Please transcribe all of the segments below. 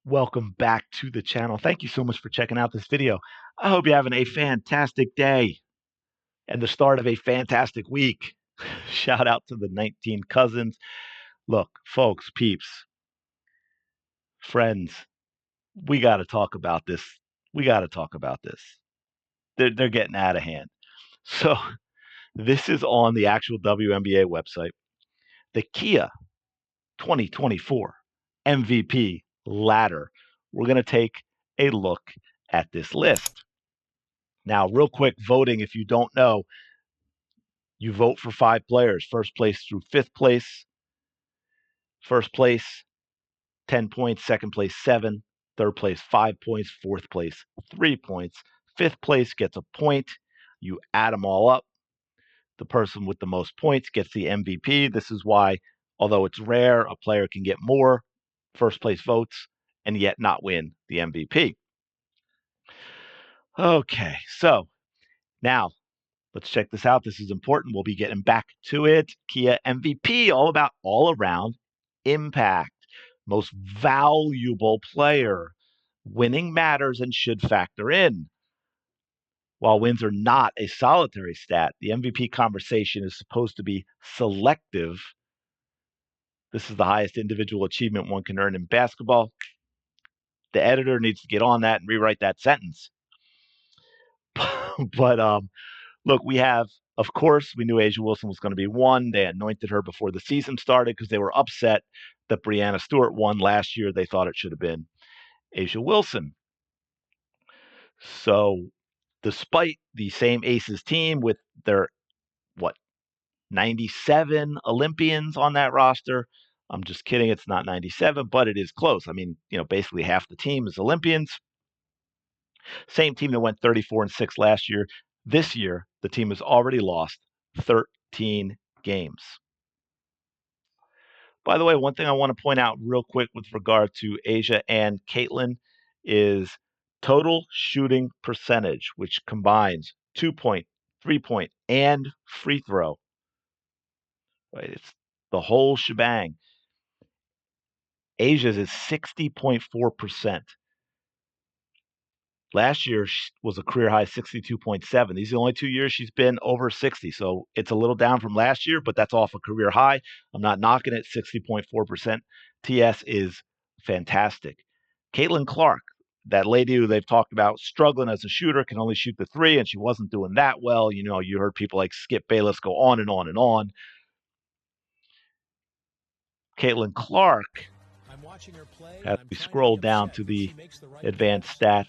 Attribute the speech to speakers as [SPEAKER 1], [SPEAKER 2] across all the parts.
[SPEAKER 1] Welcome back to the channel. Thank you so much for checking out this video. I hope you're having a fantastic day and the start of a fantastic week. Shout out to the 19 cousins. Look, folks, peeps, friends, we got to talk about this. We got to talk about this. They're getting out of hand. So, this is on the actual WNBA website. The Kia 2024 MVP ladder. We're going to take a look at this list. Now, real quick, voting, if you don't know, you vote for 5 players, first place through fifth place. First place, 10 points. Second place, 7. Third place, 5 points. Fourth place, 3 points. Fifth place gets a point. You add them all up. The person with the most points gets the MVP. This is why, although it's rare, a player can get more first place votes and yet not win the MVP. Okay, so now let's check this out. This is important. We'll be getting back to it. Kia MVP, all about all around impact, most valuable player. Winning matters and should factor in. While wins are not a solitary stat, the MVP conversation is supposed to be selective. This is the highest individual achievement one can earn in basketball. The editor needs to get on that and rewrite that sentence. But look, we have, of course, we knew Asia Wilson was going to be one. They anointed her before the season started because they were upset that Breanna Stewart won last year. They thought it should have been Asia Wilson. So, despite the same Aces team with their, 97 Olympians on that roster, I'm just kidding. It's not 97, but it is close. I mean, basically half the team is Olympians. Same team that went 34-6 last year. This year, the team has already lost 13 games. By the way, one thing I want to point out real quick with regard to Asia and Caitlin is total shooting percentage, which combines 2-point, 3-point, and free throw. Right? It's the whole shebang. Asia's is 60.4%. Last year was a career high 62.7. These are the only 2 years she's been over 60. So it's a little down from last year, but that's off a career high. I'm not knocking it. 60.4%. TS is fantastic. Caitlin Clark, that lady who they've talked about struggling as a shooter, can only shoot the 3, and she wasn't doing that well. You heard people like Skip Bayless go on and on and on. Caitlin Clark, as we scroll down to the advanced stats,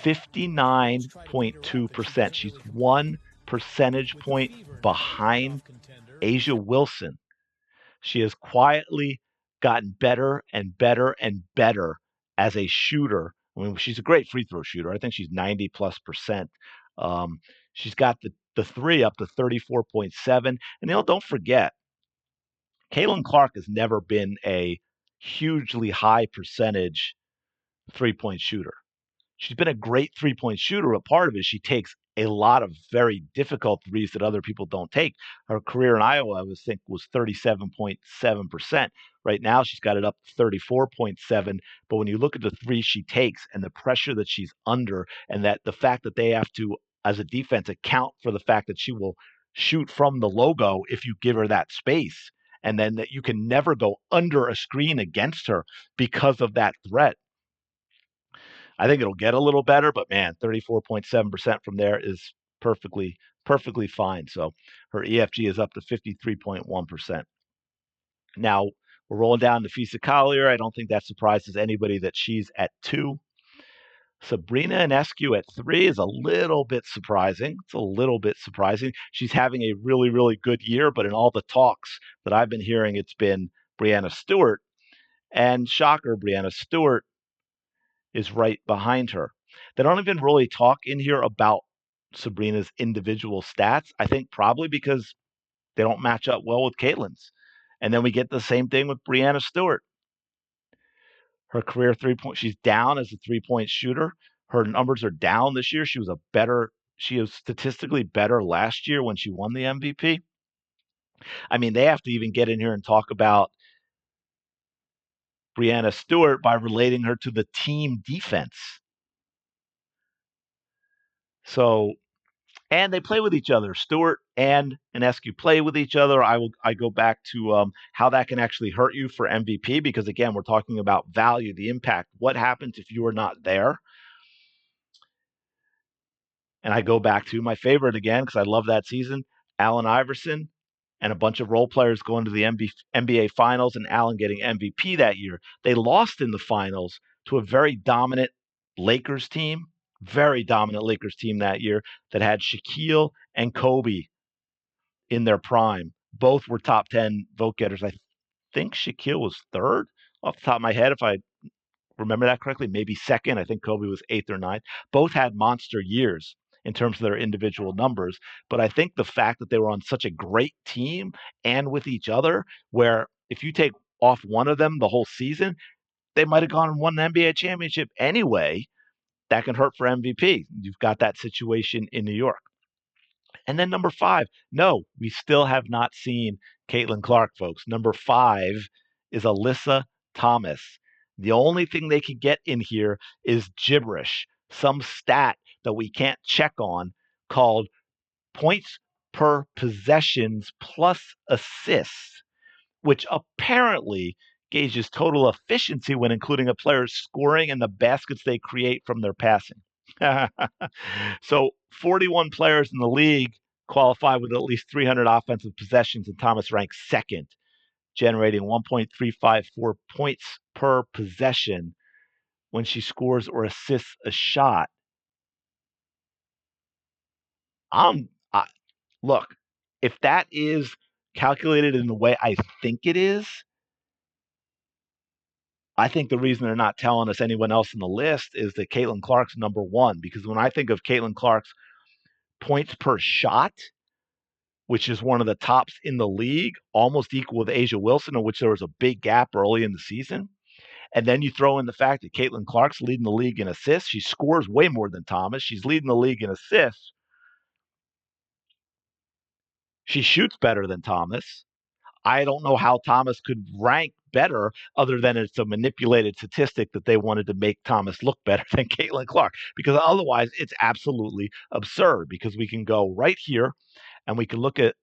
[SPEAKER 1] 59.2%. She's 1 percentage point behind Asia Wilson. She has quietly gotten better and better and better as a shooter. I mean, she's a great free throw shooter. I think she's 90+%. She's got the 3 up to 34.7. And don't forget, Caitlin Clark has never been a hugely high percentage 3-point shooter. She's been a great 3-point shooter, but part of it is she takes a lot of very difficult threes that other people don't take. Her career in Iowa, I would think, was 37.7%. Right now, she's got it up to 34.7. But when you look at the threes she takes and the pressure that she's under, and that the fact that they have to, as a defense, account for the fact that she will shoot from the logo if you give her that space, and then that you can never go under a screen against her because of that threat. I think it'll get a little better, but man, 34.7% from there is perfectly fine. So her EFG is up to 53.1%. Now we're rolling down to Fisa Collier. I don't think that surprises anybody that she's at 2. Sabrina Ionescu at 3 is a little bit surprising. It's a little bit surprising. She's having a really, really good year, but in all the talks that I've been hearing, it's been Breanna Stewart. And shocker, Breanna Stewart is right behind her. They don't even really talk in here about Sabrina's individual stats. I think probably because they don't match up well with Caitlin's. And then we get the same thing with Breanna Stewart. Her career 3-point, she's down as a 3-point shooter. Her numbers are down this year. She was statistically better last year when she won the MVP. I mean, they have to even get in here and talk about Breanna Stewart by relating her to the team defense. So, and they play with each other. Stewart and Enescu play with each other. I go back to how that can actually hurt you for MVP because again, we're talking about value, the impact. What happens if you are not there? And I go back to my favorite again because I love that season, Allen Iverson and a bunch of role players going to the NBA Finals and Allen getting MVP that year. They lost in the finals to a very dominant Lakers team, very dominant Lakers team that year that had Shaquille and Kobe in their prime. Both were top 10 vote getters. I think Shaquille was third off the top of my head, if I remember that correctly, maybe second. I think Kobe was eighth or ninth. Both had monster years in terms of their individual numbers. But I think the fact that they were on such a great team and with each other, where if you take off one of them the whole season, they might have gone and won an NBA championship anyway. That can hurt for MVP. You've got that situation in New York. And then number 5, no, we still have not seen Caitlin Clark, folks. Number 5 is Alyssa Thomas. The only thing they can get in here is gibberish, some stat that we can't check on called points per possessions plus assists, which apparently gauges total efficiency when including a player's scoring and the baskets they create from their passing. So 41 players in the league qualify with at least 300 offensive possessions, and Thomas ranks second, generating 1.354 points per possession when she scores or assists a shot. I'm I, Look, if that is calculated in the way I think it is, I think the reason they're not telling us anyone else in the list is that Caitlin Clark's number 1, because when I think of Caitlin Clark's points per shot, which is one of the tops in the league, almost equal with Asia Wilson, in which there was a big gap early in the season. And then you throw in the fact that Caitlin Clark's leading the league in assists. She scores way more than Thomas. She's leading the league in assists. She shoots better than Thomas. I don't know how Thomas could rank better other than it's a manipulated statistic that they wanted to make Thomas look better than Caitlin Clark, because otherwise it's absolutely absurd, because we can go right here and we can look at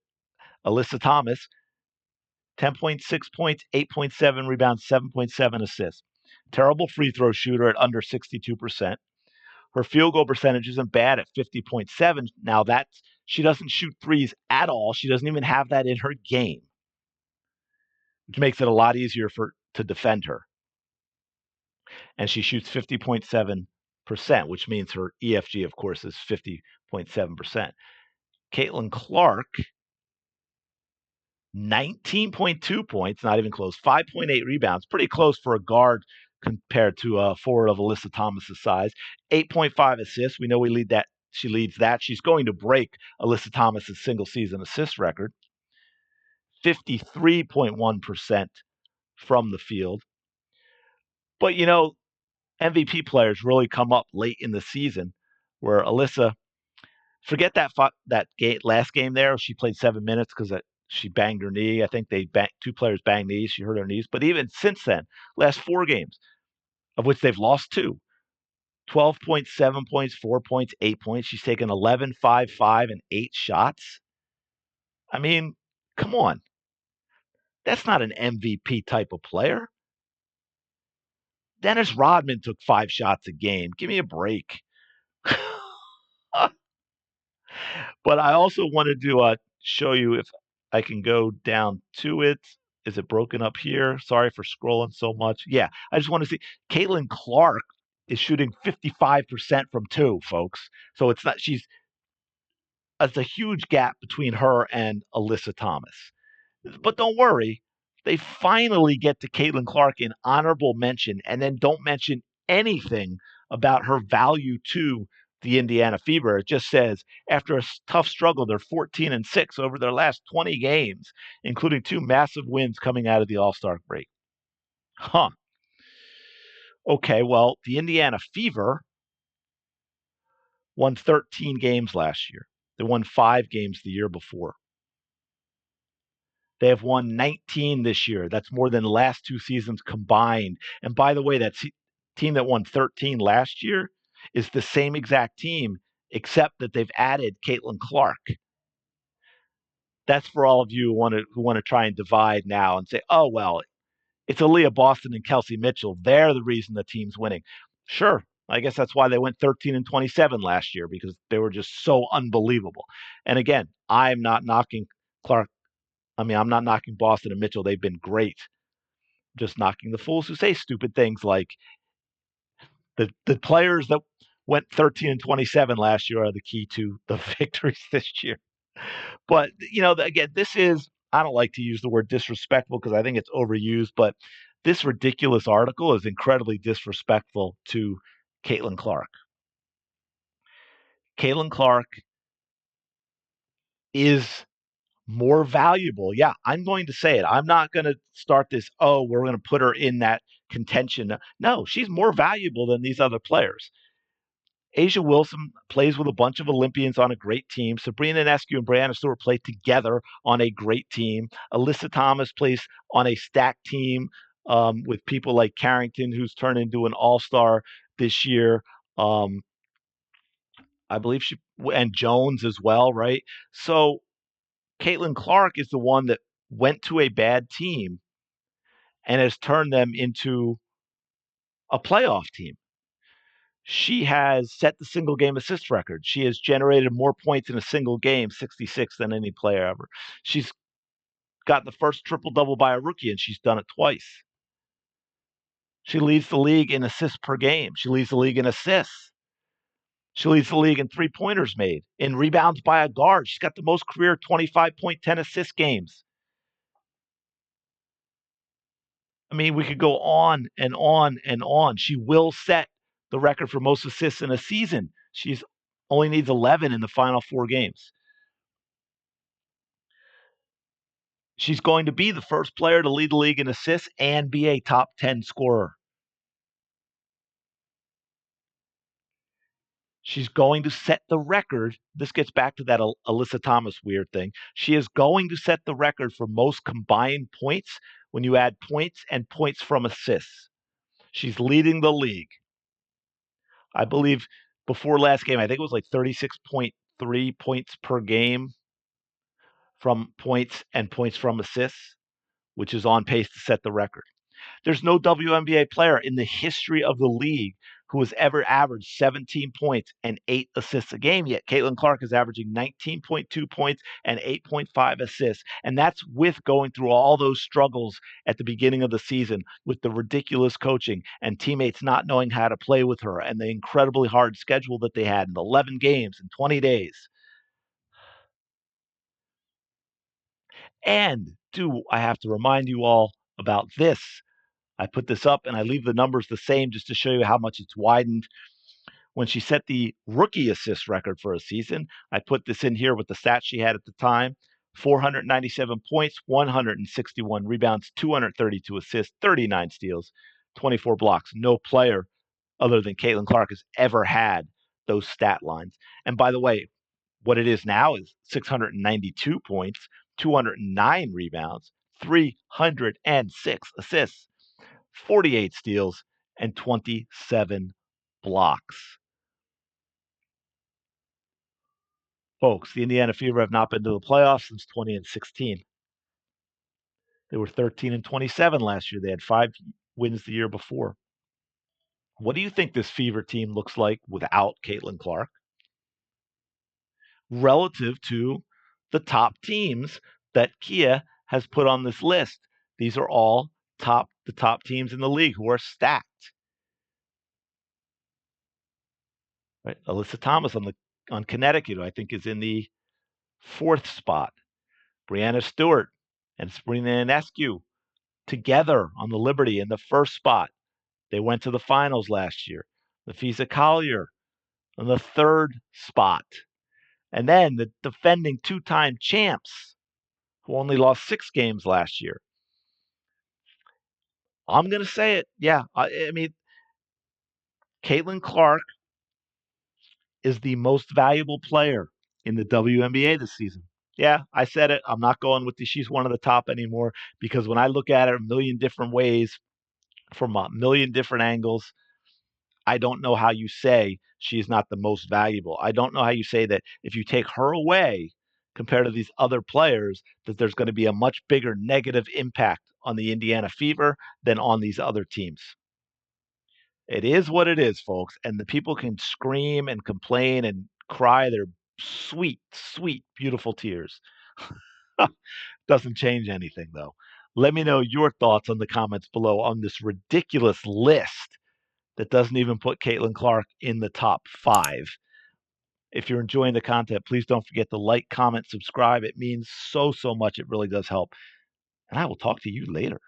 [SPEAKER 1] Alyssa Thomas, 10.6 points, 8.7 rebounds, 7.7 assists. Terrible free throw shooter at under 62%. Her field goal percentage isn't bad at 50.7. Now that's she doesn't shoot threes at all. She doesn't even have that in her game, which makes it a lot easier to defend her. And she shoots 50.7%, which means her EFG, of course, is 50.7%. Caitlin Clark, 19.2 points, not even close, 5.8 rebounds, pretty close for a guard compared to a forward of Alyssa Thomas's size, 8.5 assists. We know she leads that. She's going to break Alyssa Thomas's single season assist record, 53.1% from the field. But MVP players really come up late in the season, where Alyssa, forget that last game there, she played 7 minutes because she banged her knee. I think two players banged knees. She hurt her knees. But even since then, last 4 games, of which they've lost 2, 12 points, 7 points, 4 points, 8 points. She's taken 11, 5, 5, and 8 shots. I mean, come on. That's not an MVP type of player. Dennis Rodman took 5 shots a game. Give me a break. But I also wanted to show you, if I can go down to it. Is it broken up here? Sorry for scrolling so much. Yeah, I just want to see. Caitlin Clark is shooting 55% from 2, folks. So it's a huge gap between her and Alyssa Thomas. But don't worry, they finally get to Caitlin Clark in honorable mention and then don't mention anything about her value to the Indiana Fever. It just says, after a tough struggle, they're 14-6 over their last 20 games, including 2 massive wins coming out of the All-Star break. Huh. Okay, well, the Indiana Fever won 13 games last year. They won 5 games the year before. They have won 19 this year. That's more than the last two seasons combined. And by the way, that team that won 13 last year is the same exact team, except that they've added Caitlin Clark. That's for all of you who want to try and divide now and say, oh well, it's Aaliyah Boston and Kelsey Mitchell. They're the reason the team's winning. Sure, I guess that's why they went 13-27 last year, because they were just so unbelievable. And again, I'm not knocking Clark. I mean, I'm not knocking Boston and Mitchell. They've been great. Just knocking the fools who say stupid things like the players that went 13-27 last year are the key to the victories this year. But again, this is, I don't like to use the word disrespectful because I think it's overused, but this ridiculous article is incredibly disrespectful to Caitlin Clark. Caitlin Clark is more valuable. Yeah, I'm going to say it. I'm not going to start this, oh, we're going to put her in that contention. No, she's more valuable than these other players. A'ja Wilson plays with a bunch of Olympians on a great team. Sabrina Ionescu and Brianna Stewart play together on a great team. Alyssa Thomas plays on a stacked team with people like Carrington, who's turned into an all-star this year. I believe and Jones as well, right? So Caitlin Clark is the one that went to a bad team and has turned them into a playoff team. She has set the single game assist record. She has generated more points in a single game, 66, than any player ever. She's got the first triple double by a rookie, and she's done it twice. She leads the league in assists per game. She leads the league in assists. She leads the league in 3-pointers made, in rebounds by a guard. She's got the most career 25-point, 10 assist games. I mean, we could go on and on and on. She will set the record for most assists in a season. She's only needs 11 in the final 4 games. She's going to be the first player to lead the league in assists and be a top 10 scorer. She's going to set the record. This gets back to that Alyssa Thomas weird thing. She is going to set the record for most combined points when you add points and points from assists. She's leading the league. I believe before last game, I think it was like 36.3 points per game from points and points from assists, which is on pace to set the record. There's no WNBA player in the history of the league who has ever averaged 17 points and 8 assists a game yet. Caitlin Clark is averaging 19.2 points and 8.5 assists. And that's with going through all those struggles at the beginning of the season with the ridiculous coaching and teammates not knowing how to play with her and the incredibly hard schedule that they had in 11 games in 20 days. And do I have to remind you all about this? I put this up and I leave the numbers the same just to show you how much it's widened. When she set the rookie assist record for a season, I put this in here with the stats she had at the time: 497 points, 161 rebounds, 232 assists, 39 steals, 24 blocks. No player other than Caitlin Clark has ever had those stat lines. And by the way, what it is now is 692 points, 209 rebounds, 306 assists, 48 steals, and 27 blocks. Folks, the Indiana Fever have not been to the playoffs since 2016. They were 13-27 last year. They had 5 wins the year before. What do you think this Fever team looks like without Caitlin Clark relative to the top teams that Kia has put on this list? These are all the top teams in the league who are stacked. Right? Alyssa Thomas on Connecticut, who I think is in the 4th spot. Brianna Stewart and Sabrina Ionescu together on the Liberty in the 1st spot. They went to the finals last year. Nafisa Collier on the 3rd spot. And then the defending 2-time champs who only lost 6 games last year. I'm going to say it. Yeah, I mean, Caitlin Clark is the most valuable player in the WNBA this season. Yeah, I said it. I'm not going with the she's one of the top anymore because when I look at it a million different ways from a million different angles, I don't know how you say she's not the most valuable. I don't know how you say that if you take her away compared to these other players, that there's going to be a much bigger negative impact on the Indiana Fever than on these other teams. It is what it is, folks. And the people can scream and complain and cry their sweet, sweet, beautiful tears. Doesn't change anything, though. Let me know your thoughts on the comments below on this ridiculous list that doesn't even put Caitlin Clark in the top 5. If you're enjoying the content, please don't forget to like, comment, subscribe. It means so, so much. It really does help. And I will talk to you later.